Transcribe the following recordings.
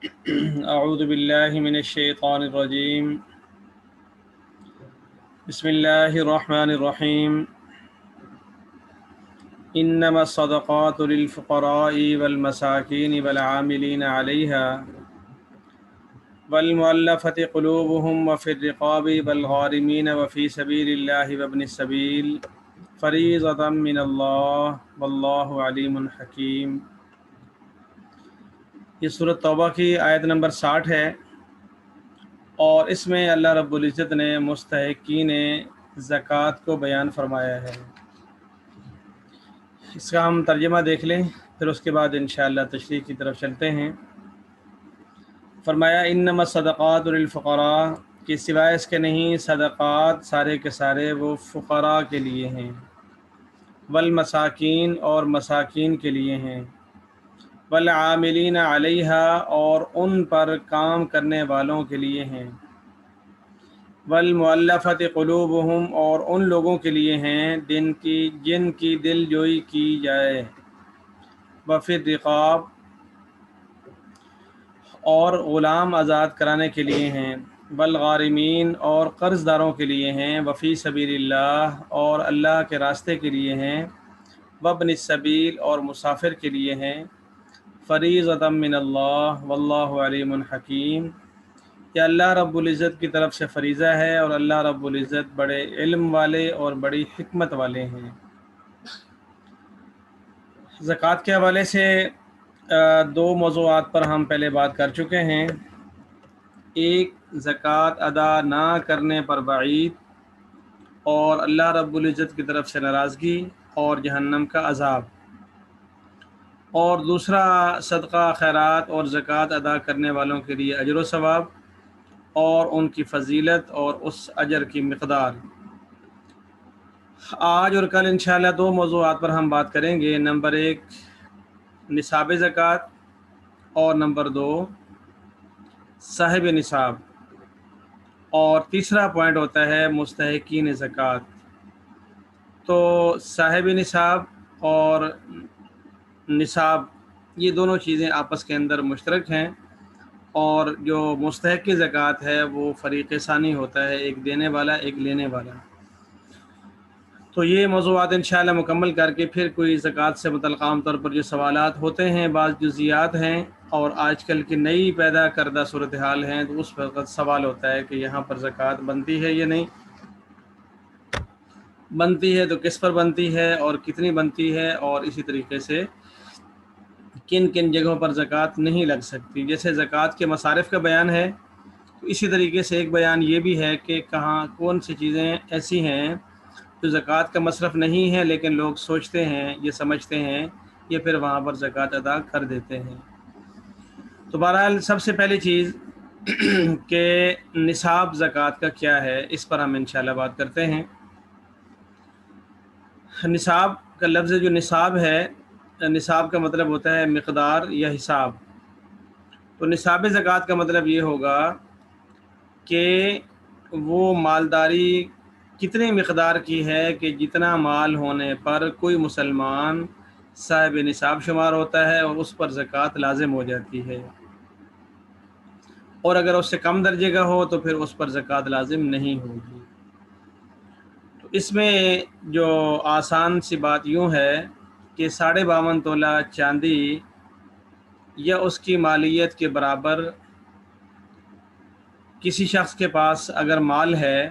اعوذ باللہ من الشیطان الرجیم بسم اللہ الرحمن الرحیم انما الصدقات للفقراء والمساکین والعاملین علیہا والمؤلفة قلوبهم وفي الرقاب والغارمین وفی سبیل اللہ وابن السبیل فریضۃ من اللہ واللہ علیم حکیم۔ یہ سورۃ توبہ کی آیت نمبر 60 ہے، اور اس میں اللہ رب العزت نے مستحقین زکوٰۃ کو بیان فرمایا ہے۔ اس کا ہم ترجمہ دیکھ لیں، پھر اس کے بعد انشاءاللہ تشریح کی طرف چلتے ہیں۔ فرمایا انما الصدقات للفقراء، کہ سوائے اس کے نہیں صدقات سارے کے سارے وہ فقراء کے لیے ہیں، والمساکین اور مساکین کے لیے ہیں، والعاملین علیہا اور ان پر کام کرنے والوں کے لیے ہیں، والمؤلفۃ قلوبہم اور ان لوگوں کے لیے ہیں جن کی دل جوئی کی جائے، وفی الرقاب اور غلام آزاد کرانے کے لیے ہیں، والغارمین اور قرض داروں کے لیے ہیں، وفی سبیل اللہ اور اللہ کے راستے کے لیے ہیں، وابن السبیل اور مسافر کے لیے ہیں، فریضۃ من اللہ واللہ علیم حکیم، کہ اللہ رب العزت کی طرف سے فریضہ ہے اور اللہ رب العزت بڑے علم والے اور بڑی حکمت والے ہیں۔ زکوٰۃ کے حوالے سے دو موضوعات پر ہم پہلے بات کر چکے ہیں۔ ایک، زکوٰۃ ادا نہ کرنے پر وعید اور اللہ رب العزت کی طرف سے ناراضگی اور جہنم کا عذاب، اور دوسرا، صدقہ خیرات اور زکوٰۃ ادا کرنے والوں کے لیے اجر و ثواب اور ان کی فضیلت اور اس اجر کی مقدار۔ آج اور کل انشاءاللہ دو موضوعات پر ہم بات کریں گے۔ نمبر 1 نصاب زکوٰۃ، اور نمبر 2 صاحب نصاب، اور تیسرا پوائنٹ ہوتا ہے مستحقین زکوٰۃ۔ تو صاحب نصاب اور نصاب یہ دونوں چیزیں آپس کے اندر مشترک ہیں، اور جو مستحق کی زکوٰۃ ہے وہ فریق ثانی ہوتا ہے، ایک دینے والا ایک لینے والا۔ تو یہ موضوعات انشاءاللہ مکمل کر کے پھر کوئی زکوٰۃ سے متعلق عام طور پر جو سوالات ہوتے ہیں، بعض جزیات ہیں اور آج کل کی نئی پیدا کردہ صورتحال ہیں، تو اس وقت سوال ہوتا ہے کہ یہاں پر زکوٰۃ بنتی ہے یا نہیں بنتی ہے، تو کس پر بنتی ہے اور کتنی بنتی ہے، اور اسی طریقے سے کن کن جگہوں پر زکوٰۃ نہیں لگ سکتی۔ جیسے زکوٰۃ کے مصارف کا بیان ہے، تو اسی طریقے سے ایک بیان یہ بھی ہے کہ کہاں کون سی چیزیں ایسی ہیں جو زکوٰۃ کا مصرف نہیں ہے لیکن لوگ سوچتے ہیں، یہ سمجھتے ہیں، یہ پھر وہاں پر زکوٰۃ ادا کر دیتے ہیں۔ تو بہرحال سب سے پہلی چیز کہ نصاب زکوٰۃ کا کیا ہے، اس پر ہم انشاءاللہ بات کرتے ہیں۔ نصاب کا لفظ جو نصاب ہے، نصاب کا مطلب ہوتا ہے مقدار یا حساب۔ تو نصاب زکوٰۃ کا مطلب یہ ہوگا کہ وہ مالداری کتنی مقدار کی ہے کہ جتنا مال ہونے پر کوئی مسلمان صاحب نصاب شمار ہوتا ہے اور اس پر زکوٰۃ لازم ہو جاتی ہے، اور اگر اس سے کم درجے کا ہو تو پھر اس پر زکوٰۃ لازم نہیں ہوگی۔ تو اس میں جو آسان سی بات یوں ہے کہ 52.5 تولہ چاندی یا اس کی مالیت کے برابر کسی شخص کے پاس اگر مال ہے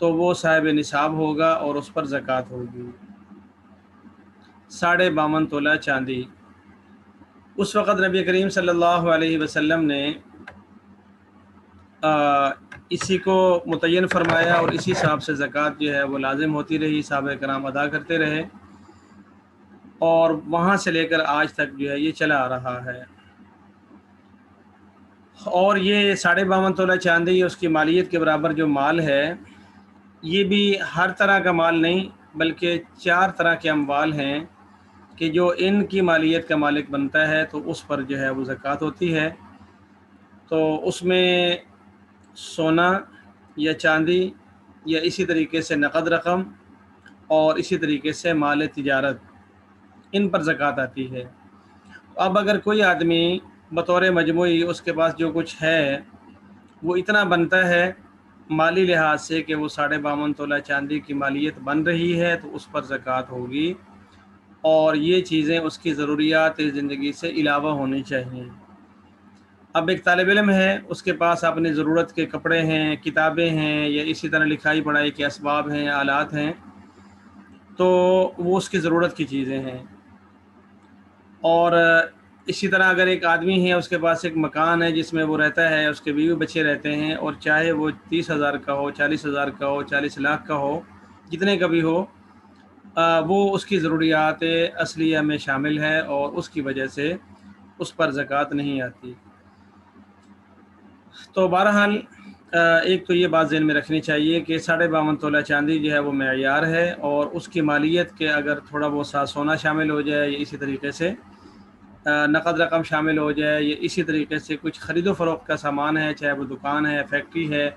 تو وہ صاحب نصاب ہوگا اور اس پر زکوٰۃ ہوگی۔ 52.5 تولہ چاندی، اس وقت نبی کریم صلی اللہ علیہ وسلم نے اسی کو متعین فرمایا، اور اسی حساب سے زکوٰۃ جو ہے وہ لازم ہوتی رہی، صحابہ کرام ادا کرتے رہے، اور وہاں سے لے کر آج تک جو ہے یہ چلا آ رہا ہے۔ اور یہ 52.5 تولہ چاندی اس کی مالیت کے برابر جو مال ہے، یہ بھی ہر طرح کا مال نہیں بلکہ 4 طرح کے اموال ہیں کہ جو ان کی مالیت کا مالک بنتا ہے تو اس پر جو ہے وہ زکوٰۃ ہوتی ہے۔ تو اس میں سونا یا چاندی یا اسی طریقے سے نقد رقم اور اسی طریقے سے مال تجارت، ان پر زکوٰۃ آتی ہے۔ اب اگر کوئی آدمی بطور مجموعی اس کے پاس جو کچھ ہے وہ اتنا بنتا ہے مالی لحاظ سے کہ وہ 52.5 تولہ چاندی کی مالیت بن رہی ہے تو اس پر زکوٰۃ ہوگی، اور یہ چیزیں اس کی ضروریات زندگی سے علاوہ ہونی چاہیے۔ اب ایک طالب علم ہے، اس کے پاس اپنی ضرورت کے کپڑے ہیں، کتابیں ہیں، یا اسی طرح لکھائی پڑھائی کے اسباب ہیں، آلات ہیں، تو وہ اس کی ضرورت کی چیزیں ہیں۔ اور اسی طرح اگر ایک آدمی ہے، اس کے پاس ایک مکان ہے جس میں وہ رہتا ہے، اس کے بیوی بچے رہتے ہیں، اور چاہے وہ 30,000 کا ہو، 40,000 کا ہو، 40 لاکھ کا ہو، جتنے کا بھی ہو، وہ اس کی ضروریات اصلیہ میں شامل ہے، اور اس کی وجہ سے اس پر زکوٰۃ نہیں آتی۔ تو بہرحال ایک تو یہ بات ذہن میں رکھنی چاہیے کہ 52.5 تولہ چاندی جو ہے وہ معیار ہے، اور اس کی مالیت کے اگر تھوڑا بہت سا سونا شامل ہو جائے، یا اسی طریقے سے نقد رقم شامل ہو جائے، یا اسی طریقے سے کچھ خرید و فروخت کا سامان ہے، چاہے وہ دکان ہے، فیکٹری ہے،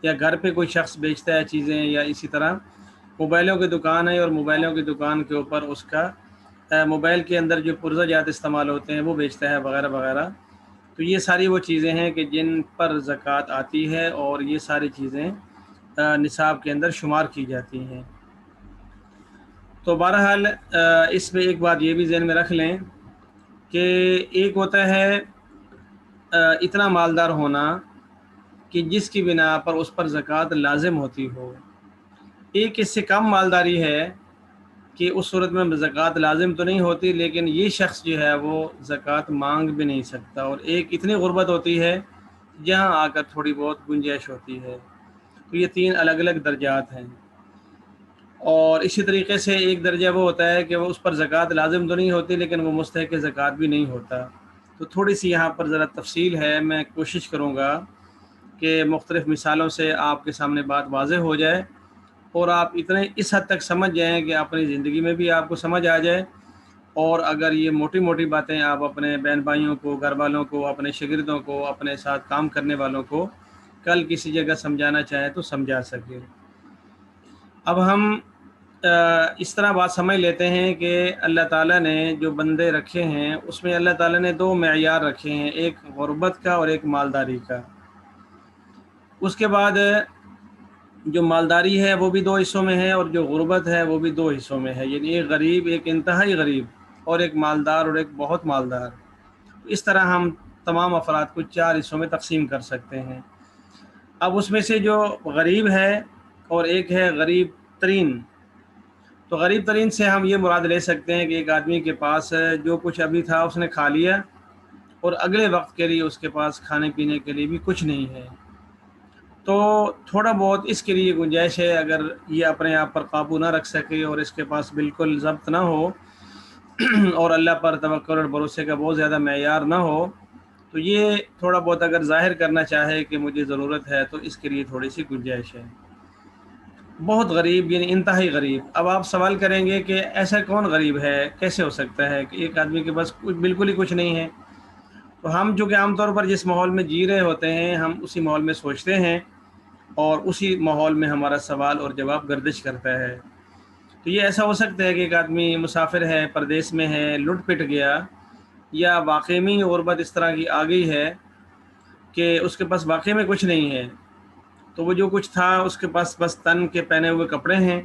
یا گھر پہ کوئی شخص بیچتا ہے چیزیں، یا اسی طرح موبائلوں کی دکان ہے اور موبائلوں کی دکان کے اوپر اس کا موبائل کے اندر جو پرزہ جات استعمال ہوتے ہیں وہ بیچتا ہے، وغیرہ وغیرہ، تو یہ ساری وہ چیزیں ہیں کہ جن پر زکوٰۃ آتی ہے، اور یہ ساری چیزیں نصاب کے اندر شمار کی جاتی ہیں۔ تو بہرحال اس میں ایک بات یہ بھی ذہن میں رکھ لیں کہ ایک ہوتا ہے اتنا مالدار ہونا کہ جس کی بنا پر اس پر زکوٰۃ لازم ہوتی ہو، ایک اس سے کم مالداری ہے کہ اس صورت میں زکوٰۃ لازم تو نہیں ہوتی، لیکن یہ شخص جو ہے وہ زکوٰۃ مانگ بھی نہیں سکتا، اور ایک اتنی غربت ہوتی ہے جہاں آ کر تھوڑی بہت گنجائش ہوتی ہے۔ تو یہ 3 الگ الگ درجات ہیں۔ اور اسی طریقے سے ایک درجہ وہ ہوتا ہے کہ وہ اس پر زکوٰۃ لازم تو نہیں ہوتی، لیکن وہ مستحق زکوٰۃ بھی نہیں ہوتا۔ تو تھوڑی سی یہاں پر ذرا تفصیل ہے، میں کوشش کروں گا کہ مختلف مثالوں سے آپ کے سامنے بات واضح ہو جائے، اور آپ اتنے اس حد تک سمجھ جائیں کہ اپنی زندگی میں بھی آپ کو سمجھ آ جائے، اور اگر یہ موٹی موٹی باتیں آپ اپنے بہن بھائیوں کو، گھر والوں کو، اپنے شاگردوں کو، اپنے ساتھ کام کرنے والوں کو کل کسی جگہ سمجھانا چاہیں تو سمجھا سکے۔ اب ہم اس طرح بات سمجھ لیتے ہیں کہ اللہ تعالیٰ نے جو بندے رکھے ہیں اس میں اللہ تعالیٰ نے 2 معیار رکھے ہیں، ایک غربت کا اور ایک مالداری کا۔ اس کے بعد جو مالداری ہے وہ بھی 2 حصوں میں ہے، اور جو غربت ہے وہ بھی 2 حصوں میں ہے، یعنی ایک غریب، ایک انتہائی غریب، اور ایک مالدار اور ایک بہت مالدار۔ اس طرح ہم تمام افراد کو 4 حصوں میں تقسیم کر سکتے ہیں۔ اب اس میں سے جو غریب ہے اور ایک ہے غریب ترین، تو غریب ترین سے ہم یہ مراد لے سکتے ہیں کہ ایک آدمی کے پاس جو کچھ ابھی تھا اس نے کھا لیا، اور اگلے وقت کے لیے اس کے پاس کھانے پینے کے لیے بھی کچھ نہیں ہے، تو تھوڑا بہت اس کے لیے گنجائش ہے۔ اگر یہ اپنے آپ پر قابو نہ رکھ سکے اور اس کے پاس بالکل ضبط نہ ہو اور اللہ پر توکل اور بھروسے کا بہت زیادہ معیار نہ ہو، تو یہ تھوڑا بہت اگر ظاہر کرنا چاہے کہ مجھے ضرورت ہے تو اس کے لیے تھوڑی سی گنجائش ہے۔ بہت غریب یعنی انتہائی غریب، اب آپ سوال کریں گے کہ ایسا کون غریب ہے، کیسے ہو سکتا ہے کہ ایک آدمی کے پاس بالکل ہی کچھ نہیں ہے؟ تو ہم جو کہ عام طور پر جس ماحول میں جی رہے ہوتے ہیں ہم اسی ماحول میں سوچتے ہیں، اور اسی ماحول میں ہمارا سوال اور جواب گردش کرتا ہے۔ تو یہ ایسا ہو سکتا ہے کہ ایک آدمی مسافر ہے، پردیس میں ہے، لٹ پٹ گیا، یا واقعی میں غربت اس طرح کی آ گئی ہے کہ اس کے پاس واقعی میں کچھ نہیں ہے، تو وہ جو کچھ تھا اس کے پاس بس تن کے پہنے ہوئے کپڑے ہیں،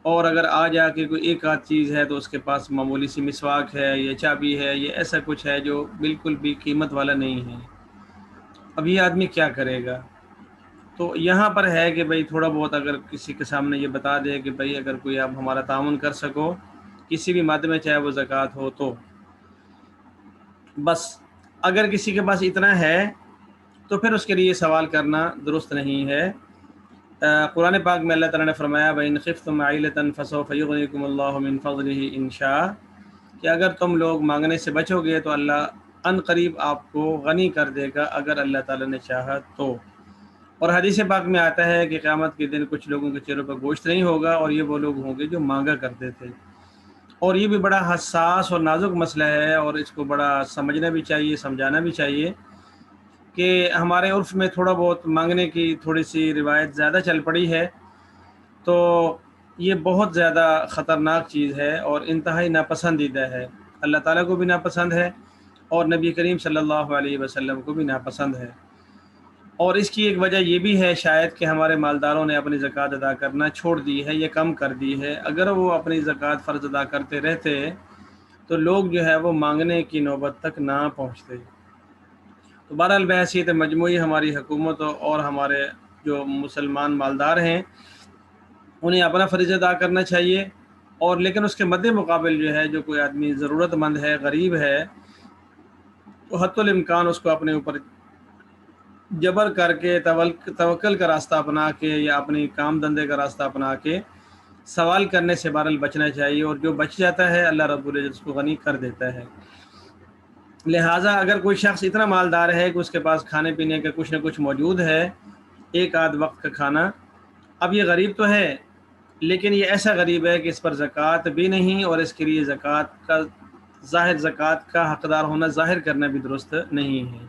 اور اگر آ جا کے کوئی ایک آدھ چیز ہے تو اس کے پاس معمولی سی مسواک ہے، یا چابی ہے، یہ ایسا کچھ ہے جو بالکل بھی قیمت والا نہیں ہے۔ اب یہ آدمی کیا کرے گا؟ تو یہاں پر ہے کہ بھئی تھوڑا بہت اگر کسی کے سامنے یہ بتا دے کہ بھئی اگر کوئی آپ ہمارا تعاون کر سکو کسی بھی مد میں، چاہے وہ زکوٰۃ ہو، تو بس اگر کسی کے پاس اتنا ہے تو پھر اس کے لیے سوال کرنا درست نہیں ہے۔ قرآن پاک میں اللہ تعالیٰ نے فرمایا وَإِنْ خِفْتُمْ عَائِلَةً فَسَوْفَ يُغْنِيكُمُ اللَّهُ مِنْ فَضْلِهِ إِنْ شَاءَ، کہ اگر تم لوگ مانگنے سے بچو گے تو اللہ ان قریب آپ کو غنی کر دے گا اگر اللہ تعالیٰ نے چاہا تو۔ اور حدیث پاک میں آتا ہے کہ قیامت کے دن کچھ لوگوں کے چہروں پر گوشت نہیں ہوگا، اور یہ وہ لوگ ہوں گے جو مانگا کرتے تھے۔ اور یہ بھی بڑا حساس اور نازک مسئلہ ہے، اور اس کو بڑا سمجھنا بھی چاہیے، سمجھانا بھی چاہیے کہ ہمارے عرف میں تھوڑا بہت مانگنے کی تھوڑی سی روایت زیادہ چل پڑی ہے، تو یہ بہت زیادہ خطرناک چیز ہے اور انتہائی ناپسندیدہ ہے، اللہ تعالیٰ کو بھی ناپسند ہے، اور نبی کریم صلی اللہ علیہ وسلم کو بھی ناپسند ہے۔ اور اس کی ایک وجہ یہ بھی ہے شاید کہ ہمارے مالداروں نے اپنی زکوٰۃ ادا کرنا چھوڑ دی ہے یا کم کر دی ہے۔ اگر وہ اپنی زکوٰۃ فرض ادا کرتے رہتے تو لوگ جو ہے وہ مانگنے کی نوبت تک نہ پہنچتے۔ تو بہرحال بحیثیت مجموعی ہماری حکومت اور ہمارے جو مسلمان مالدار ہیں انہیں اپنا فریضہ ادا کرنا چاہیے، اور لیکن اس کے مد مقابل جو ہے جو کوئی آدمی ضرورت مند ہے، غریب ہے، تو حتی الامکان اس کو اپنے اوپر جبر کر کے توکل کا راستہ اپنا کے یا اپنی کام دھندے کا راستہ اپنا کے سوال کرنے سے بہرحال بچنا چاہیے، اور جو بچ جاتا ہے اللہ رب العزت اس کو غنی کر دیتا ہے۔ لہٰذا اگر کوئی شخص اتنا مالدار ہے کہ اس کے پاس کھانے پینے کا کچھ نہ کچھ موجود ہے، ایک آدھ وقت کا کھانا، اب یہ غریب تو ہے لیکن یہ ایسا غریب ہے کہ اس پر زکوٰۃ بھی نہیں، اور اس کے لیے زکوٰۃ کا حقدار ہونا ظاہر کرنا بھی درست نہیں ہے۔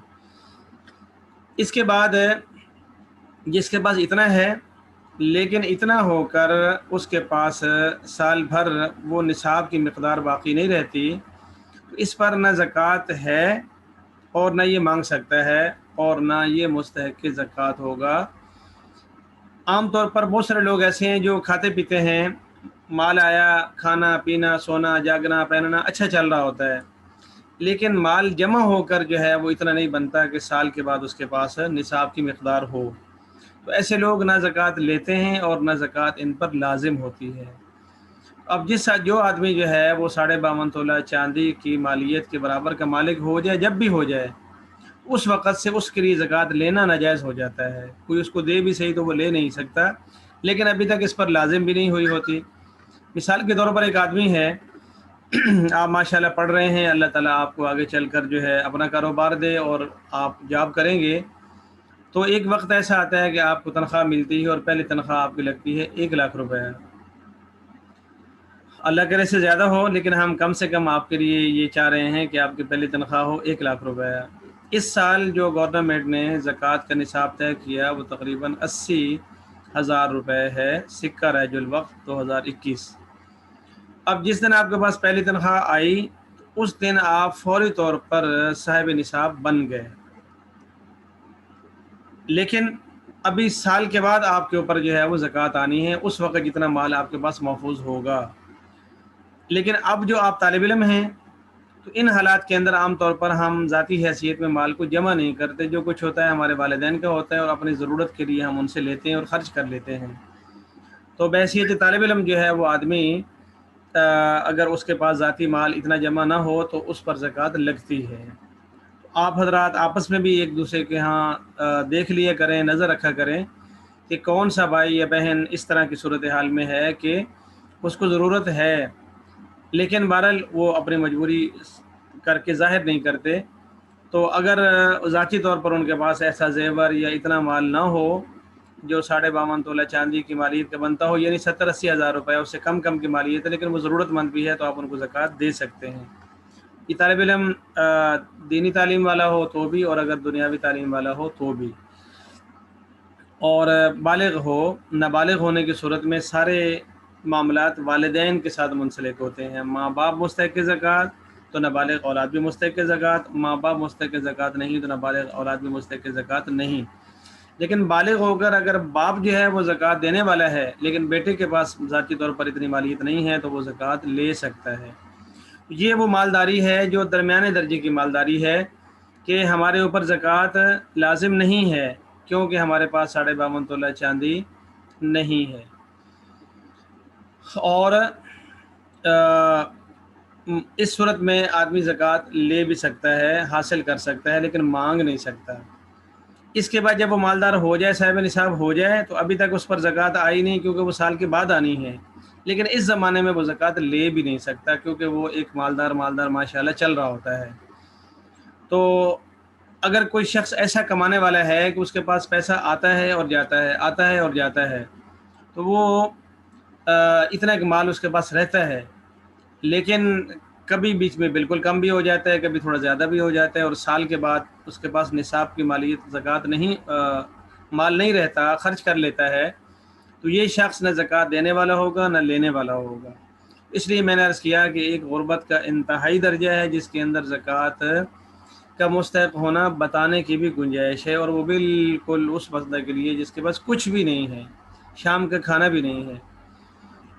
اس کے بعد جس کے پاس اتنا ہے لیکن اتنا ہو کر اس کے پاس سال بھر وہ نصاب کی مقدار باقی نہیں رہتی، تو اس پر نہ زکوٰۃ ہے اور نہ یہ مانگ سکتا ہے اور نہ یہ مستحق زکوٰۃ ہوگا۔ عام طور پر بہت سارے لوگ ایسے ہیں جو کھاتے پیتے ہیں، مال آیا، کھانا پینا سونا جاگنا پہننا اچھا چل رہا ہوتا ہے، لیکن مال جمع ہو کر جو ہے وہ اتنا نہیں بنتا کہ سال کے بعد اس کے پاس نصاب کی مقدار ہو، تو ایسے لوگ نہ زکوٰۃ لیتے ہیں اور نہ زکوٰۃ ان پر لازم ہوتی ہے۔ اب جو آدمی جو ہے وہ 52.5 تولہ چاندی کی مالیت کے برابر کا مالک ہو جائے، جب بھی ہو جائے، اس وقت سے اس کے لیے زکوٰۃ لینا ناجائز ہو جاتا ہے۔ کوئی اس کو دے بھی صحیح تو وہ لے نہیں سکتا، لیکن ابھی تک اس پر لازم بھی نہیں ہوئی ہوتی۔ مثال کے طور پر ایک آدمی ہے، آپ ماشاءاللہ پڑھ رہے ہیں، اللہ تعالیٰ آپ کو آگے چل کر جو ہے اپنا کاروبار دے اور آپ جاب کریں گے، تو ایک وقت ایسا آتا ہے کہ آپ کو تنخواہ ملتی ہے اور پہلی تنخواہ آپ کی لگتی ہے 1,00,000 روپے۔ اللہ کرے سے زیادہ ہو، لیکن ہم کم سے کم آپ کے لیے یہ چاہ رہے ہیں کہ آپ کی پہلی تنخواہ ہو 1,00,000 روپے۔ اس سال جو گورنمنٹ نے زکوٰۃ کا نصاب طے کیا وہ تقریباً 80,000 روپے ہے، سکہ رائج الوقت 2021۔ اب جس دن آپ کے پاس پہلی تنخواہ آئی اس دن آپ فوری طور پر صاحب نصاب بن گئے، لیکن ابھی سال کے بعد آپ کے اوپر جو ہے وہ زکوٰۃ آنی ہے، اس وقت جتنا مال آپ کے پاس محفوظ ہوگا۔ لیکن اب جو آپ طالب علم ہیں تو ان حالات کے اندر عام طور پر ہم ذاتی حیثیت میں مال کو جمع نہیں کرتے، جو کچھ ہوتا ہے ہمارے والدین کا ہوتا ہے اور اپنی ضرورت کے لیے ہم ان سے لیتے ہیں اور خرچ کر لیتے ہیں۔ تو بحیثیت طالب علم جو ہے وہ آدمی اگر اس کے پاس ذاتی مال اتنا جمع نہ ہو تو اس پر زکوٰۃ لگتی ہے۔ آپ حضرات آپس میں بھی ایک دوسرے کے ہاں دیکھ لیا کریں، نظر رکھا کریں کہ کون سا بھائی یا بہن اس طرح کی صورتحال میں ہے کہ اس کو ضرورت ہے لیکن بہرحال وہ اپنی مجبوری کر کے ظاہر نہیں کرتے۔ تو اگر ذاتی طور پر ان کے پاس ایسا زیور یا اتنا مال نہ ہو جو 52.5 تولہ چاندی کی مالیت کا بنتا ہو، یعنی 70-80 ہزار روپے، اس سے کم کی مالیت ہے لیکن وہ ضرورت مند بھی ہے، تو آپ ان کو زکوٰۃ دے سکتے ہیں۔ یہ طالب علم دینی تعلیم والا ہو تو بھی، اور اگر دنیاوی تعلیم والا ہو تو بھی، اور بالغ ہو۔ نابالغ ہونے کی صورت میں سارے معاملات والدین کے ساتھ منسلک ہوتے ہیں، ماں باپ مستحق زکوٰۃ تو نابالغ اولاد بھی مستحق زکوٰۃ، ماں باپ مستحق زکوٰۃ نہیں تو نابالغ اولاد بھی مستحق زکوٰۃ نہیں۔ لیکن بالغ ہو کر اگر باپ جو ہے وہ زکوٰۃ دینے والا ہے لیکن بیٹے کے پاس ذاتی طور پر اتنی مالیت نہیں ہے تو وہ زکوٰۃ لے سکتا ہے۔ یہ وہ مالداری ہے جو درمیانے درجے کی مالداری ہے کہ ہمارے اوپر زکوٰۃ لازم نہیں ہے کیونکہ ہمارے پاس 52.5 تولہ چاندی نہیں ہے، اور اس صورت میں آدمی زکوٰۃ لے بھی سکتا ہے، حاصل کر سکتا ہے، لیکن مانگ نہیں سکتا۔ اس کے بعد جب وہ مالدار ہو جائے، صاحب نصاب ہو جائے، تو ابھی تک اس پر زکوٰۃ آئی نہیں کیونکہ وہ سال کے بعد آنی ہے، لیکن اس زمانے میں وہ زکوٰۃ لے بھی نہیں سکتا کیونکہ وہ ایک مالدار ماشاءاللہ چل رہا ہوتا ہے۔ تو اگر کوئی شخص ایسا کمانے والا ہے کہ اس کے پاس پیسہ آتا ہے اور جاتا ہے، آتا ہے اور جاتا ہے، تو وہ اتنا ایک مال اس کے پاس رہتا ہے، لیکن کبھی بیچ میں بالکل کم بھی ہو جاتا ہے، کبھی تھوڑا زیادہ بھی ہو جاتا ہے، اور سال کے بعد اس کے پاس نصاب کی مالیت زکوٰۃ نہیں مال نہیں رہتا، خرچ کر لیتا ہے، تو یہ شخص نہ زکوٰۃ دینے والا ہوگا نہ لینے والا ہوگا۔ اس لیے میں نے عرض کیا کہ ایک غربت کا انتہائی درجہ ہے جس کے اندر زکوٰۃ کا مستحق ہونا بتانے کی بھی گنجائش ہے، اور وہ بالکل اس بندے کے لیے جس کے پاس کچھ بھی نہیں ہے، شام کا کھانا بھی نہیں ہے۔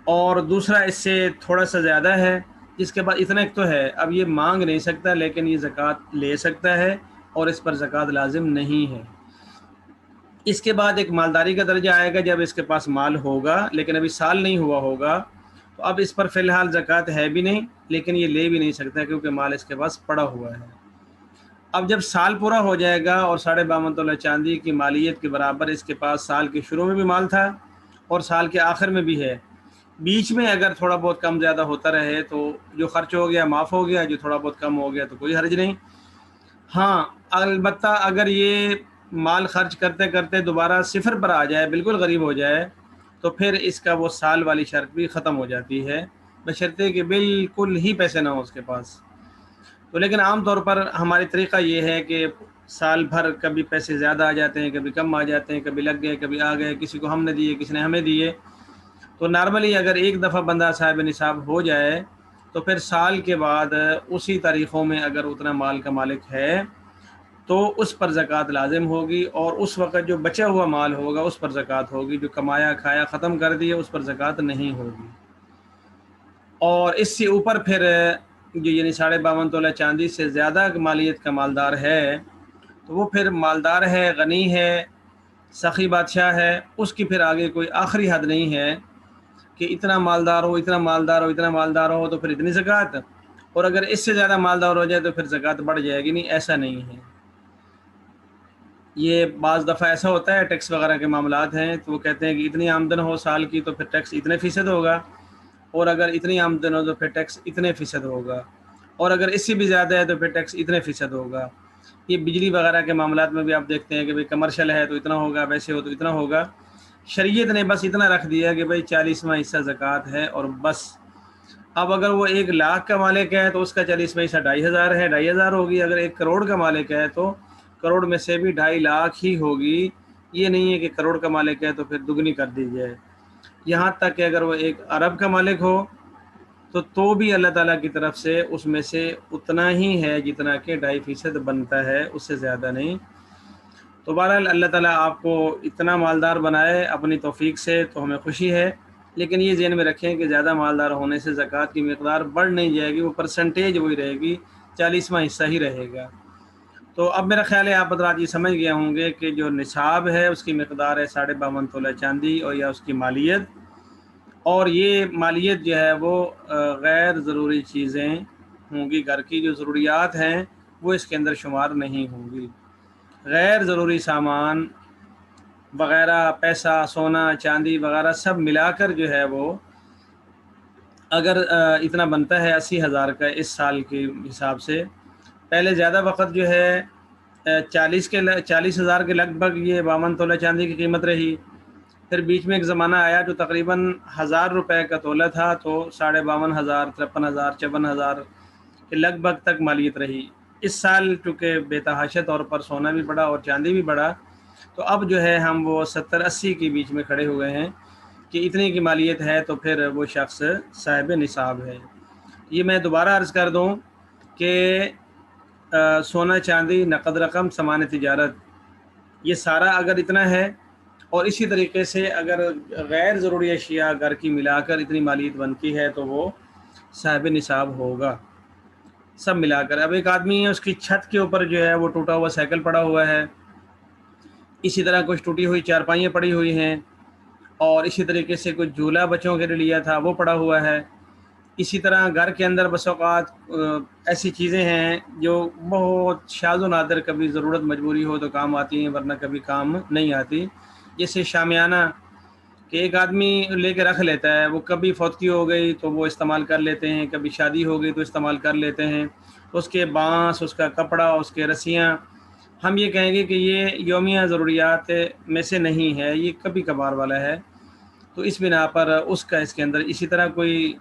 اور دوسرا اس سے تھوڑا سا زیادہ ہے، جس کے بعد اتنا ایک تو ہے، اب یہ مانگ نہیں سکتا لیکن یہ زکوٰۃ لے سکتا ہے اور اس پر زکوٰۃ لازم نہیں ہے۔ اس کے بعد ایک مالداری کا درجہ آئے گا جب اس کے پاس مال ہوگا لیکن ابھی سال نہیں ہوا ہوگا، تو اب اس پر فی الحال زکوٰۃ ہے بھی نہیں لیکن یہ لے بھی نہیں سکتا کیونکہ مال اس کے پاس پڑا ہوا ہے۔ اب جب سال پورا ہو جائے گا اور 52.5 تولہ چاندی کی مالیت کے برابر اس کے پاس سال کے شروع میں بھی مال تھا اور سال کے آخر میں بھی ہے، بیچ میں اگر تھوڑا بہت کم زیادہ ہوتا رہے تو جو خرچ ہو گیا معاف ہو گیا، جو تھوڑا بہت کم ہو گیا تو کوئی حرج نہیں۔ ہاں البتہ اگر یہ مال خرچ کرتے کرتے دوبارہ صفر پر آ جائے، بالکل غریب ہو جائے، تو پھر اس کا وہ سال والی شرط بھی ختم ہو جاتی ہے، بشرطے کہ بالکل ہی پیسے نہ ہو اس کے پاس۔ تو لیکن عام طور پر ہماری طریقہ یہ ہے کہ سال بھر کبھی پیسے زیادہ آ جاتے ہیں، کبھی کم آ جاتے ہیں، کبھی لگ گئے کبھی آ گئے، کسی کو ہم نے دیے کسی نے ہمیں دیے، تو نارملی اگر ایک دفعہ بندہ صاحب نصاب ہو جائے تو پھر سال کے بعد اسی تاریخوں میں اگر اتنا مال کا مالک ہے تو اس پر زکوٰۃ لازم ہوگی، اور اس وقت جو بچا ہوا مال ہوگا اس پر زکوٰۃ ہوگی، جو کمایا کھایا ختم کر دیا اس پر زکوٰۃ نہیں ہوگی۔ اور اس سے اوپر پھر جو یعنی 52.5 تولہ چاندی سے زیادہ مالیت کا مالدار ہے تو وہ پھر مالدار ہے، غنی ہے، سخی بادشاہ ہے، اس کی پھر آگے کوئی آخری حد نہیں ہے کہ اتنا مالدار ہو اتنا مالدار ہو اتنا مالدار ہو تو پھر اتنی زکوٰۃ، اور اگر اس سے زیادہ مالدار ہو جائے تو پھر زکوٰۃ بڑھ جائے گی، نہیں ایسا نہیں ہے۔ یہ بعض دفعہ ایسا ہوتا ہے ٹیکس وغیرہ کے معاملات ہیں تو وہ کہتے ہیں کہ اتنی آمدن ہو سال کی تو پھر ٹیکس اتنے فیصد ہوگا، اور اگر اتنی آمدن ہو تو پھر ٹیکس اتنے فیصد ہوگا، اور اگر اس سے بھی زیادہ ہے تو پھر ٹیکس اتنے فیصد ہوگا۔ یہ بجلی وغیرہ کے معاملات میں بھی آپ دیکھتے ہیں کہ بھئی کمرشل ہے تو اتنا ہوگا، ویسے ہو تو اتنا ہوگا۔ شریعت نے بس اتنا رکھ دیا کہ بھئی 40واں حصہ زکوٰۃ ہے اور بس۔ اب اگر وہ 1,00,000 کا مالک ہے تو اس کا 40واں حصہ 2,500 ہے، 2,500 ہوگی۔ اگر 1 کروڑ کا مالک ہے تو کروڑ میں سے بھی 2.5 ہی ہوگی۔ یہ نہیں ہے کہ کروڑ کا مالک ہے تو پھر دگنی کر دی جائے۔ یہاں تک کہ اگر وہ 1 ارب کا مالک ہو تو بھی اللہ تعالیٰ کی طرف سے اس میں سے اتنا ہی ہے جتنا کہ 2.5% بنتا ہے، اس سے زیادہ نہیں۔ تو بہرحال اللہ تعالیٰ آپ کو اتنا مالدار بنائے اپنی توفیق سے تو ہمیں خوشی ہے، لیکن یہ ذہن میں رکھیں کہ زیادہ مالدار ہونے سے زکوٰۃ کی مقدار بڑھ نہیں جائے گی، وہ پرسنٹیج وہی رہے گی، 40واں حصہ ہی رہے گا۔ تو اب میرا خیال ہے آپ حضرات یہ سمجھ گئے ہوں گے کہ جو نصاب ہے اس کی مقدار ہے 52.5 تولہ چاندی اور یا اس کی مالیت، اور یہ مالیت جو ہے وہ غیر ضروری چیزیں ہوں گی، گھر کی جو ضروریات ہیں وہ اس کے اندر شمار نہیں ہوں گی۔ غیر ضروری سامان وغیرہ، پیسہ، سونا، چاندی وغیرہ سب ملا کر جو ہے وہ اگر اتنا بنتا ہے 80,000 کا اس سال کے حساب سے، پہلے زیادہ وقت جو ہے 40,000 کے لگ بھگ یہ 52 تولہ چاندی کی قیمت رہی، پھر بیچ میں ایک زمانہ آیا جو تقریباً 1,000 روپے کا تولہ تھا تو 52,000، 53,000، 54,000 کے لگ بھگ تک مالیت رہی۔ اس سال چونکہ بے تحاشا طور پر سونا بھی بڑھا اور چاندی بھی بڑھا تو اب جو ہے ہم وہ 70-80 کے بیچ میں کھڑے ہوئے ہیں کہ اتنی کی مالیت ہے تو پھر وہ شخص صاحب نصاب ہے۔ یہ میں دوبارہ عرض کر دوں کہ سونا، چاندی، نقد رقم، سامان تجارت، یہ سارا اگر اتنا ہے، اور اسی طریقے سے اگر غیر ضروری اشیاء گھر کی ملا کر اتنی مالیت بنتی ہے تو وہ صاحب نصاب ہوگا سب ملا کر۔ اب ایک آدمی ہے، اس کی چھت کے اوپر جو ہے وہ ٹوٹا ہوا سائیکل پڑا ہوا ہے، اسی طرح کچھ ٹوٹی ہوئی چارپائیاں پڑی ہوئی ہیں، اور اسی طریقے سے کچھ جھولا بچوں کے لیے لیا تھا وہ پڑا ہوا ہے۔ اسی طرح گھر کے اندر بس اوقات ایسی چیزیں ہیں جو بہت شاذ و نادر کبھی ضرورت مجبوری ہو تو کام آتی ہیں ورنہ کبھی کام نہیں آتی، جیسے شامیانہ کہ ایک آدمی لے کے رکھ لیتا ہے، وہ کبھی فوتگی ہو گئی تو وہ استعمال کر لیتے ہیں، کبھی شادی ہو گئی تو استعمال کر لیتے ہیں، اس کے بانس، اس کا کپڑا، اس کے رسیاں، ہم یہ کہیں گے کہ یہ یومیہ ضروریات میں سے نہیں ہے، یہ کبھی کبھار والا ہے، تو اس بنا پر اس کا اس کے اندر اسی طرح کوئی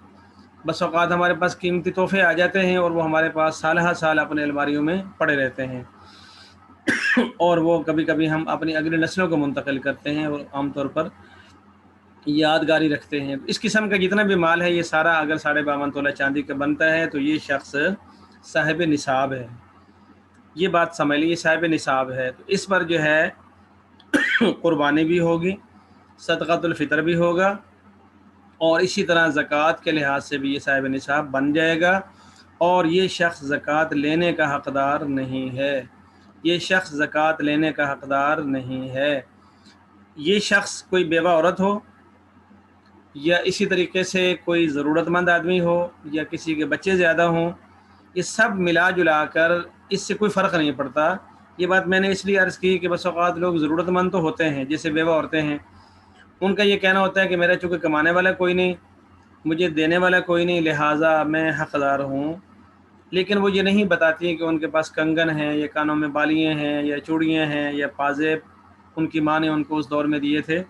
بس اوقات ہمارے پاس قیمتی تحفے آ جاتے ہیں اور وہ ہمارے پاس سالہ سال اپنے الماریوں میں پڑے رہتے ہیں اور وہ کبھی کبھی ہم اپنی اگلی نسلوں کو منتقل کرتے ہیں اور عام طور پر یادگاری رکھتے ہیں۔ اس قسم کا جتنا بھی مال ہے یہ سارا اگر 52.5 تولہ چاندی کا بنتا ہے تو یہ شخص صاحب نصاب ہے۔ یہ بات سمجھ لی، یہ صاحب نصاب ہے، تو اس پر جو ہے قربانی بھی ہوگی، صدقۃ الفطر بھی ہوگا، اور اسی طرح زکوٰۃ کے لحاظ سے بھی یہ صاحب نصاب بن جائے گا، اور یہ شخص زکوٰۃ لینے کا حقدار نہیں ہے، یہ شخص زکوٰۃ لینے کا حقدار نہیں ہے۔ یہ شخص کوئی بیوہ عورت ہو، یا اسی طریقے سے کوئی ضرورت مند آدمی ہو، یا کسی کے بچے زیادہ ہوں، یہ سب ملا جلا کر اس سے کوئی فرق نہیں پڑتا۔ یہ بات میں نے اس لیے عرض کی کہ بس اوقات لوگ ضرورت مند تو ہوتے ہیں، جیسے بیوہ عورتیں ہیں، ان کا یہ کہنا ہوتا ہے کہ میرا چونکہ کمانے والا کوئی نہیں، مجھے دینے والا کوئی نہیں، لہٰذا میں حقدار ہوں، لیکن وہ یہ نہیں بتاتی ہیں کہ ان کے پاس کنگن ہیں، یا کانوں میں بالیاں ہیں، یا چوڑیاں ہیں، یا پازیب ان کی ماں نے ان کو اس دور میں دیے تھے۔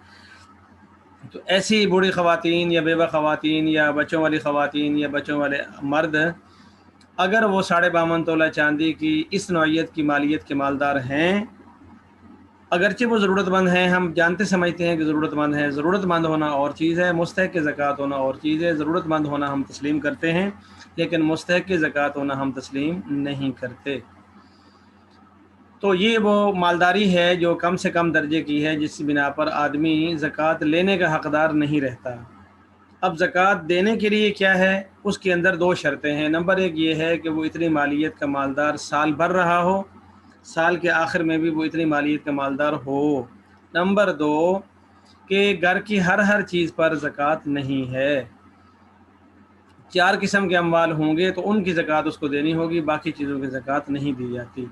تو ایسی بوڑھی خواتین یا بیوہ خواتین یا بچوں والی خواتین یا بچوں والے مرد، اگر وہ 52.5 تولہ چاندی کی اس نوعیت کی مالیت کے مالدار ہیں، اگرچہ وہ ضرورت مند ہیں، ہم جانتے سمجھتے ہیں کہ ضرورت مند ہیں، ضرورت مند ہونا اور چیز ہے، مستحق زکوٰۃ ہونا اور چیز ہے۔ ضرورت مند ہونا ہم تسلیم کرتے ہیں، لیکن مستحق زکوٰۃ ہونا ہم تسلیم نہیں کرتے۔ تو یہ وہ مالداری ہے جو کم سے کم درجے کی ہے، جس بنا پر آدمی زکوٰۃ لینے کا حقدار نہیں رہتا۔ اب زکوٰۃ دینے کے لیے کیا ہے، اس کے اندر 2 شرطیں ہیں۔ نمبر 1 یہ ہے کہ وہ اتنی مالیت کا مالدار سال بھر رہا ہو، سال کے آخر میں بھی وہ اتنی مالیت کا مالدار ہو۔ نمبر 2 کہ گھر کی ہر چیز پر زکوٰۃ نہیں ہے۔ 4 قسم کے اموال ہوں گے تو ان کی زکوٰۃ اس کو دینی ہوگی، باقی چیزوں کی زکوٰۃ نہیں دی جاتی۔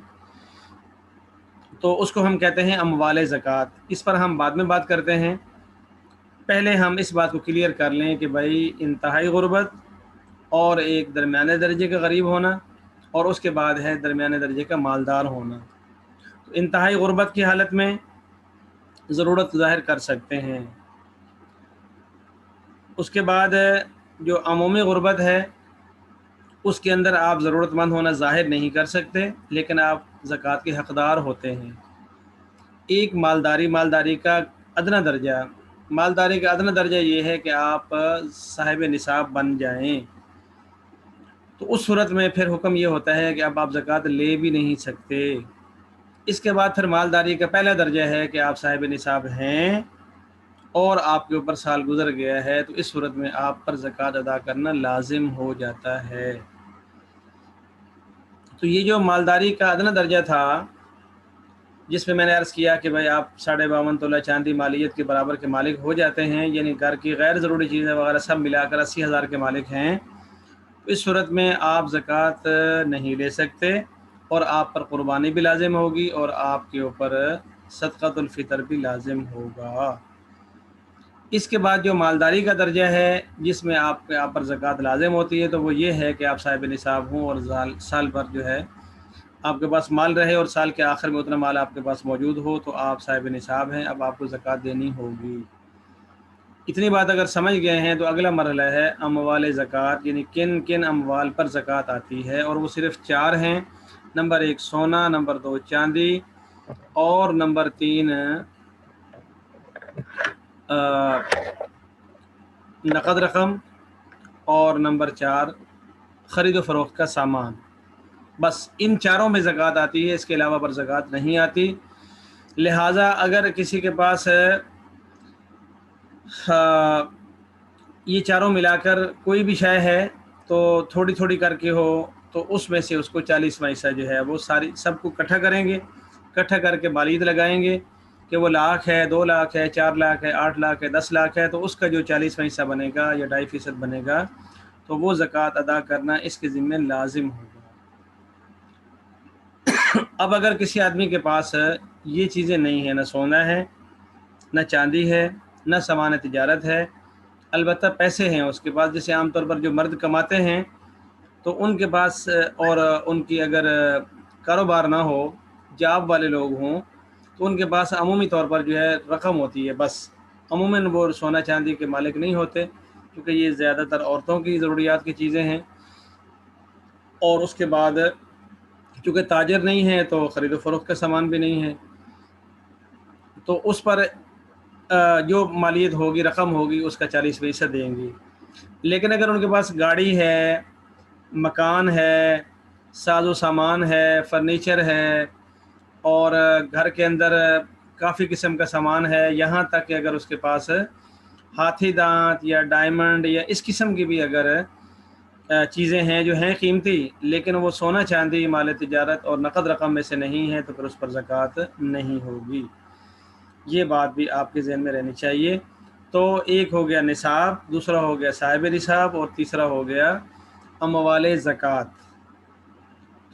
تو اس کو ہم کہتے ہیں اموال زکوٰۃ۔ اس پر ہم بعد میں بات کرتے ہیں، پہلے ہم اس بات کو کلیئر کر لیں کہ بھائی انتہائی غربت اور ایک درمیانے درجے کا غریب ہونا، اور اس کے بعد ہے درمیانے درجے کا مالدار ہونا۔ تو انتہائی غربت کی حالت میں ضرورت ظاہر کر سکتے ہیں، اس کے بعد جو عمومی غربت ہے اس کے اندر آپ ضرورت مند ہونا ظاہر نہیں کر سکتے، لیکن آپ زکوٰۃ کے حقدار ہوتے ہیں۔ ایک مالداری کا ادنا درجہ، مالداری کا ادنا درجہ یہ ہے کہ آپ صاحب نصاب بن جائیں، تو اس صورت میں پھر حکم یہ ہوتا ہے کہ اب آپ زکوٰۃ لے بھی نہیں سکتے۔ اس کے بعد پھر مالداری کا پہلا درجہ ہے کہ آپ صاحب نصاب ہیں اور آپ کے اوپر سال گزر گیا ہے، تو اس صورت میں آپ پر زکوٰۃ ادا کرنا لازم ہو جاتا ہے۔ تو یہ جو مالداری کا ادنا درجہ تھا، جس میں نے عرض کیا کہ بھائی آپ 52.5 تولہ چاندی مالیت کے برابر کے مالک ہو جاتے ہیں، یعنی گھر کی غیر ضروری چیزیں وغیرہ سب ملا کر 80,000 کے مالک ہیں، اس صورت میں آپ زکوٰۃ نہیں لے سکتے، اور آپ پر قربانی بھی لازم ہوگی، اور آپ کے اوپر صدقۃ الفطر بھی لازم ہوگا۔ اس کے بعد جو مالداری کا درجہ ہے جس میں آپ پر زکوٰۃ لازم ہوتی ہے، تو وہ یہ ہے کہ آپ صاحب نصاب ہوں اور سال بھر جو ہے آپ کے پاس مال رہے، اور سال کے آخر میں اتنا مال آپ کے پاس موجود ہو، تو آپ صاحب نصاب ہیں، اب آپ کو زکوٰۃ دینی ہوگی۔ اتنی بات اگر سمجھ گئے ہیں تو اگلا مرحلہ ہے اموال زکوٰۃ، یعنی کن کن اموال پر زکوٰۃ آتی ہے، اور وہ صرف 4 ہیں۔ نمبر 1 سونا، نمبر 2 چاندی، اور نمبر 3 نقد رقم، اور نمبر 4 خرید و فروخت کا سامان۔ بس ان 4 میں زکوٰۃ آتی ہے، اس کے علاوہ پر زکوٰۃ نہیں آتی۔ لہٰذا اگر کسی کے پاس یہ 4 ملا کر کوئی بھی شے ہے تو تھوڑی تھوڑی کر کے ہو، تو اس میں سے اس کو 40واں حصہ جو ہے وہ سب کو اکٹھا کریں گے، اکٹھا کر کے بالید لگائیں گے کہ وہ لاکھ ہے، 2 لاکھ ہے، 4 لاکھ ہے، 8 لاکھ ہے، 10 لاکھ ہے، تو اس کا جو 40واں حصہ بنے گا یا 2.5% بنے گا، تو وہ زکوٰۃ ادا کرنا اس کے ذمہ لازم ہوگا۔ اب اگر کسی آدمی کے پاس یہ چیزیں نہیں ہیں، نہ سونا ہے، نہ چاندی ہے، نہ سامان تجارت ہے، البتہ پیسے ہیں اس کے پاس، جیسے عام طور پر جو مرد کماتے ہیں تو ان کے پاس، اور ان کی اگر کاروبار نہ ہو، جاب والے لوگ ہوں، تو ان کے پاس عمومی طور پر جو ہے رقم ہوتی ہے، بس عموماً وہ سونا چاندی کے مالک نہیں ہوتے، کیونکہ یہ زیادہ تر عورتوں کی ضروریات کی چیزیں ہیں، اور اس کے بعد چونکہ تاجر نہیں ہے تو خرید و فروخت کا سامان بھی نہیں ہے، تو اس پر جو مالیت ہوگی، رقم ہوگی، اس کا 40% دیں گی۔ لیکن اگر ان کے پاس گاڑی ہے، مکان ہے، ساز و سامان ہے، فرنیچر ہے، اور گھر کے اندر کافی قسم کا سامان ہے، یہاں تک کہ اگر اس کے پاس ہاتھی دانت یا ڈائمنڈ یا اس قسم کی بھی اگر چیزیں ہیں جو ہیں قیمتی، لیکن وہ سونا چاندی مال تجارت اور نقد رقم میں سے نہیں ہے، تو پھر اس پر زکوٰۃ نہیں ہوگی۔ یہ بات بھی آپ کے ذہن میں رہنی چاہیے۔ تو ایک ہو گیا نصاب، دوسرا ہو گیا صاحب نصاب، اور تیسرا ہو گیا اموال زکوٰۃ۔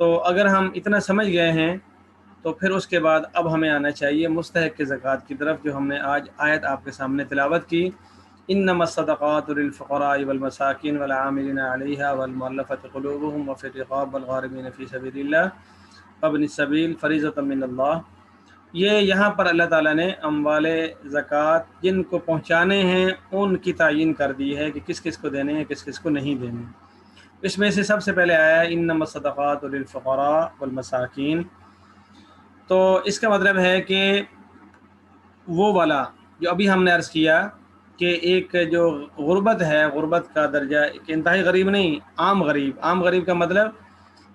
تو اگر ہم اتنا سمجھ گئے ہیں تو پھر اس کے بعد اب ہمیں آنا چاہیے مستحق کے زکوٰۃ کی طرف، جو ہم نے آج آیت آپ کے سامنے تلاوت کی، انما الصدقات للفقراء والمساکین والعاملین علیہا والمؤلفۃ قلوبهم وفی الرقاب والغارمین فی سبیل اللہ وابن السبیل فریضۃ من اللہ۔ یہ یہاں پر اللہ تعالیٰ نے اموال زکوٰۃ جن کو پہنچانے ہیں ان کی تعین کر دی ہے کہ کس کس کو دینے ہیں، کس کس کو نہیں دینے۔ اس میں سے سب سے پہلے آیا ہے انما الصدقات للفقراء والمساکین۔ تو اس کا مطلب ہے کہ وہ والا جو ابھی ہم نے عرض کیا کہ ایک جو غربت ہے، غربت کا درجہ کہ انتہائی غریب نہیں، عام غریب۔ عام غریب کا مطلب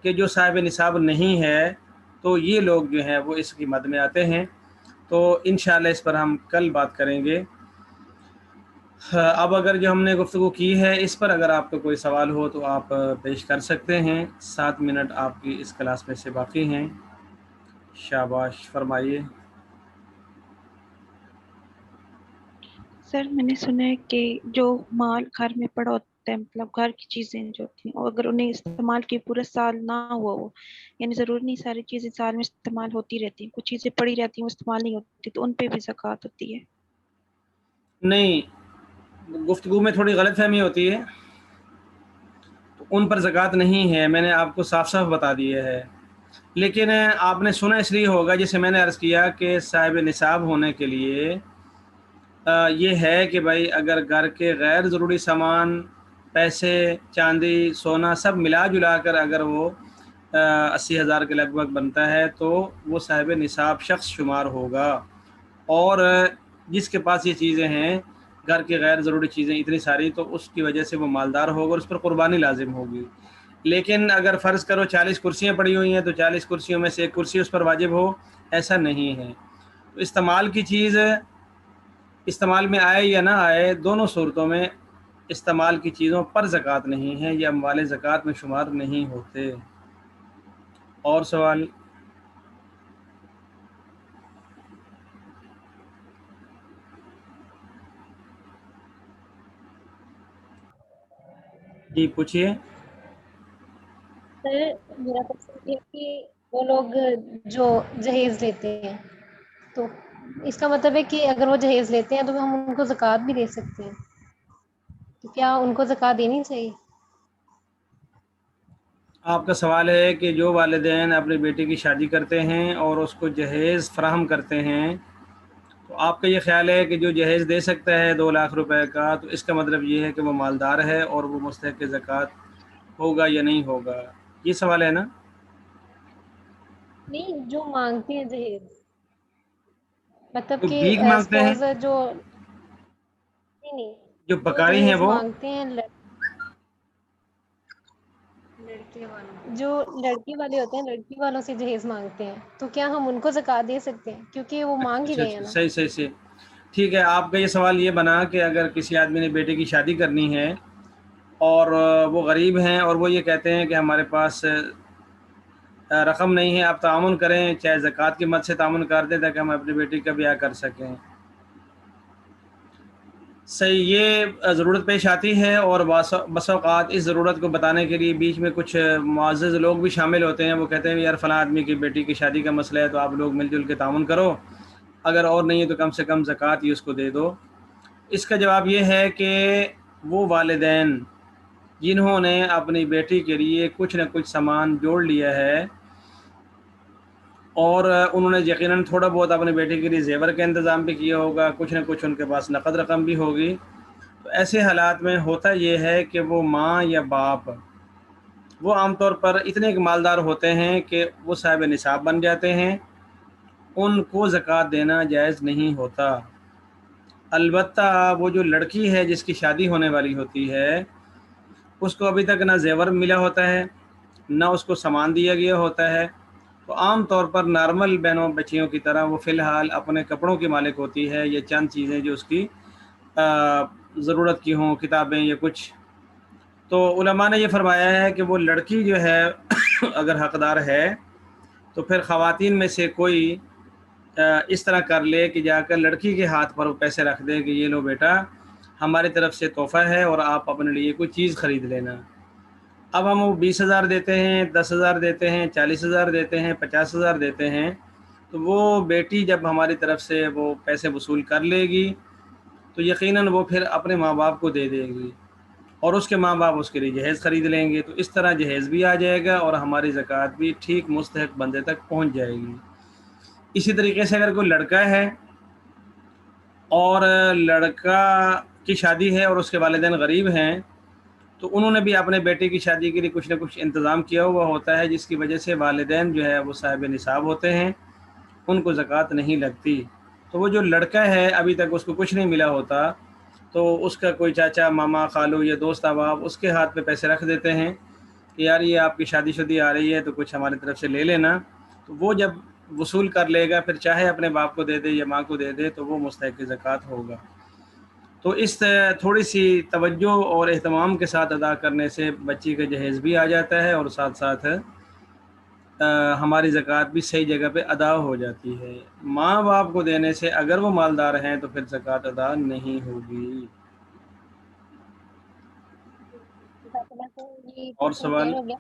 کہ جو صاحب نصاب نہیں ہے، تو یہ لوگ جو ہیں وہ اس کی مد میں آتے ہیں۔ تو انشاءاللہ اس پر ہم کل بات کریں گے۔ اب اگر جو ہم نے گفتگو کی ہے اس پر اگر آپ کو کوئی سوال ہو تو آپ پیش کر سکتے ہیں۔ 7 منٹ آپ کی اس کلاس میں سے باقی ہیں، شاباش، فرمائیے۔ سر میں نے سنا ہے کہ جو مال گھر میں پڑا ہوتا ہے، مطلب گھر کی چیزیں جو ہوتی ہیں، اور اگر انہیں استعمال کی پورا سال نہ ہوا ہو، یعنی ضروری نہیں ساری چیزیں سال میں استعمال ہوتی رہتی ہیں، کچھ چیزیں پڑی رہتی ہیں وہ استعمال نہیں ہوتی، تو ان پہ بھی زکوٰۃ ہوتی ہے؟ نہیں، گفتگو میں تھوڑی غلط فہمی ہوتی ہے، تو ان پر زکوٰۃ نہیں ہے، میں نے آپ کو صاف صاف بتا دیا ہے۔ لیکن آپ نے سنا اس لیے ہوگا، جیسے میں نے عرض کیا کہ صاحب نصاب ہونے کے لیے یہ ہے کہ بھائی اگر گھر کے غیر ضروری سامان، پیسے، چاندی، سونا سب ملا جلا کر اگر وہ 80,000 کے لگ بھگ بنتا ہے تو وہ صاحب نصاب شخص شمار ہوگا۔ اور جس کے پاس یہ چیزیں ہیں، گھر کی غیر ضروری چیزیں اتنی ساری، تو اس کی وجہ سے وہ مالدار ہوگا اور اس پر قربانی لازم ہوگی۔ لیکن اگر فرض کرو 40 کرسیاں پڑی ہوئی ہیں تو 40 کرسیوں میں سے ایک کرسی اس پر واجب ہو، ایسا نہیں ہے۔ تو استعمال کی چیز استعمال میں آئے یا نہ آئے، دونوں صورتوں میں استعمال کی چیزوں پر زکوٰۃ نہیں ہے، یہ اموال زکوٰۃ میں شمار نہیں ہوتے۔ اور سوال؟ جی پوچھیے۔ سر میرا کوشچن یہ کہ وہ لوگ جو جہیز لیتے ہیں، تو اس کا مطلب ہے کہ اگر وہ جہیز لیتے ہیں تو ہم ان کو زکوٰۃ بھی دے سکتے ہیں، تو کیا ان کو زکوٰۃ دینی چاہیے؟ آپ کا سوال ہے کہ جو والدین اپنی بیٹی کی شادی کرتے ہیں اور اس کو جہیز فراہم کرتے ہیں، تو آپ کا یہ خیال ہے کہ جو جہیز دے سکتا ہے 2 لاکھ روپے کا، تو اس کا مطلب یہ ہے کہ وہ مالدار ہے اور وہ مستحق زکوٰۃ ہوگا یا نہیں ہوگا، یہ سوال ہے نا؟ نہیں، جو مانگتے ہیں جہیز، مطلب جو کہ بھیک مانگتے ہیں، سپوز جو نہیں جو جو بکاری ہیں جہیز وہ، مانگتے ہیں جو لڑکی والے ہوتے ہیں، لڑکی والوں سے جہیز مانگتے ہیں، تو کیا ہم ان کو زکوٰۃ دے سکتے ہیں؟ کیونکہ وہ مانگ ہی اچھا رہے ہیں اچھا، نا۔ صحیح، ٹھیک ہے۔ آپ کا یہ سوال یہ بنا کہ اگر کسی آدمی نے بیٹے کی شادی کرنی ہے اور وہ غریب ہیں اور وہ یہ کہتے ہیں کہ ہمارے پاس رقم نہیں ہے، آپ تعاون کریں، چاہے زکوٰۃ کی مد سے تعاون کر دیں تاکہ ہم اپنی بیٹی کا بیاہ کر سکیں۔ صحیح، یہ ضرورت پیش آتی ہے، اور بس اوقات اس ضرورت کو بتانے کے لیے بیچ میں کچھ معزز لوگ بھی شامل ہوتے ہیں، وہ کہتے ہیں یار فلاں آدمی کی بیٹی کی شادی کا مسئلہ ہے تو آپ لوگ مل جل کے تعاون کرو، اگر اور نہیں ہے تو کم سے کم زکوٰۃ ہی اس کو دے دو۔ اس کا جواب یہ ہے کہ وہ والدین جنہوں نے اپنی بیٹی کے لیے کچھ نہ کچھ سامان جوڑ لیا ہے اور انہوں نے یقیناً تھوڑا بہت اپنے بیٹے کے لیے زیور کا انتظام بھی کیا ہوگا، کچھ نہ کچھ ان کے پاس نقد رقم بھی ہوگی، تو ایسے حالات میں ہوتا یہ ہے کہ وہ ماں یا باپ وہ عام طور پر اتنے مالدار ہوتے ہیں کہ وہ صاحب نصاب بن جاتے ہیں، ان کو زکوٰۃ دینا جائز نہیں ہوتا۔ البتہ وہ جو لڑکی ہے جس کی شادی ہونے والی ہوتی ہے، اس کو ابھی تک نہ زیور ملا ہوتا ہے، نہ اس کو سامان دیا گیا ہوتا ہے، تو عام طور پر نارمل بہنوں بچیوں کی طرح وہ فی الحال اپنے کپڑوں کی مالک ہوتی ہے، یا چند چیزیں جو اس کی ضرورت کی ہوں، کتابیں یا کچھ۔ تو علماء نے یہ فرمایا ہے کہ وہ لڑکی جو ہے اگر حقدار ہے تو پھر خواتین میں سے کوئی اس طرح کر لے کہ جا کر لڑکی کے ہاتھ پر وہ پیسے رکھ دے کہ یہ لو بیٹا ہماری طرف سے تحفہ ہے اور آپ اپنے لیے کوئی چیز خرید لینا۔ اب ہم وہ 20,000 دیتے ہیں، 10,000 دیتے ہیں، 40,000 دیتے ہیں، 50,000 دیتے ہیں، تو وہ بیٹی جب ہماری طرف سے وہ پیسے وصول کر لے گی تو یقیناً وہ پھر اپنے ماں باپ کو دے دے گی، اور اس کے ماں باپ اس کے لیے جہیز خرید لیں گے، تو اس طرح جہیز بھی آ جائے گا اور ہماری زکوٰۃ بھی ٹھیک مستحق بندے تک پہنچ جائے گی۔ اسی طریقے سے اگر کوئی لڑکا ہے اور لڑکا کی شادی ہے اور اس کے والدین غریب ہیں، تو انہوں نے بھی اپنے بیٹے کی شادی کے لیے کچھ نہ کچھ انتظام کیا ہوا ہوتا ہے، جس کی وجہ سے والدین جو ہے وہ صاحب نصاب ہوتے ہیں، ان کو زکوٰۃ نہیں لگتی۔ تو وہ جو لڑکا ہے ابھی تک اس کو کچھ نہیں ملا ہوتا، تو اس کا کوئی چاچا، ماما، خالو یا دوست احباب اس کے ہاتھ پہ پیسے رکھ دیتے ہیں کہ یار یہ آپ کی شادی شدی آ رہی ہے تو کچھ ہماری طرف سے لے لینا، تو وہ جب وصول کر لے گا پھر چاہے اپنے باپ کو دے دے یا ماں کو دے دے تو وہ مستحق زکوٰۃ ہوگا۔ تو اس تھوڑی سی توجہ اور اہتمام کے ساتھ ادا کرنے سے بچی کا جہیز بھی آ جاتا ہے اور ساتھ ساتھ ہماری زکوٰۃ بھی صحیح جگہ پہ ادا ہو جاتی ہے۔ ماں باپ کو دینے سے اگر وہ مالدار ہیں تو پھر زکوٰۃ ادا نہیں ہوگی۔ یہ اور کوشچن سوال؟ کلیئر ہو گیا۔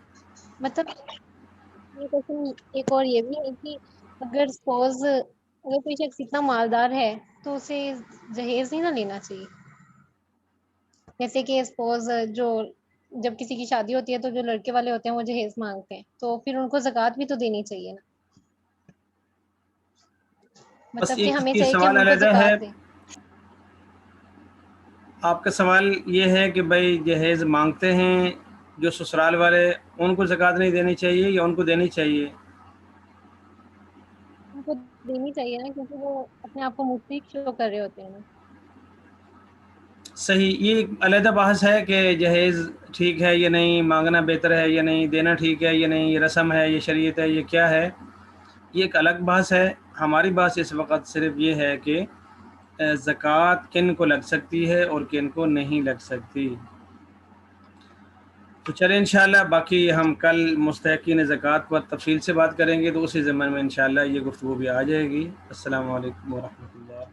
مطلب یہ کوشچن ایک اور یہ بھی ہے کہ اگر سپوز اگر کوئی شخص اتنا مالدار ہے تو اسے جہیز نہیں نہ لینا چاہیے، جیسے کہ سپوز جو جب کسی کی شادی ہوتی ہے تو جو لڑکے والے ہوتے ہیں وہ جہیز مانگتے ہیں، تو پھر ان کو زکوٰۃ بھی تو دینی چاہیے نا، بس مطلب کہ ایک ہمیں یہ چاہیے کہ سوال ہم ان کو علیحدہ ہے، زکوٰۃ دیں۔ آپ کا سوال یہ ہے کہ بھائی جہیز مانگتے ہیں جو سسرال والے، ان کو زکوٰۃ نہیں دینی چاہیے یا ان کو دینی چاہیے؟ ان کو دینی چاہیے نا، کیونکہ وہ اپنے آپ کو مستحق شو کر رہے ہوتے ہیں نا۔ صحیح، یہ ایک علیحدہ بحث ہے کہ جہیز ٹھیک ہے یا نہیں، مانگنا بہتر ہے یا نہیں، دینا ٹھیک ہے یا نہیں، یہ رسم ہے، یہ شریعت ہے، یہ کیا ہے، یہ ایک الگ بحث ہے۔ ہماری بحث اس وقت صرف یہ ہے کہ زکوٰۃ کن کو لگ سکتی ہے اور کن کو نہیں لگ سکتی۔ تو چلیں انشاءاللہ باقی ہم کل مستحقین زکوٰۃ پر تفصیل سے بات کریں گے، تو اسی ضمن میں انشاءاللہ یہ گفتگو بھی آ جائے گی۔ السلام علیکم ورحمۃ اللہ۔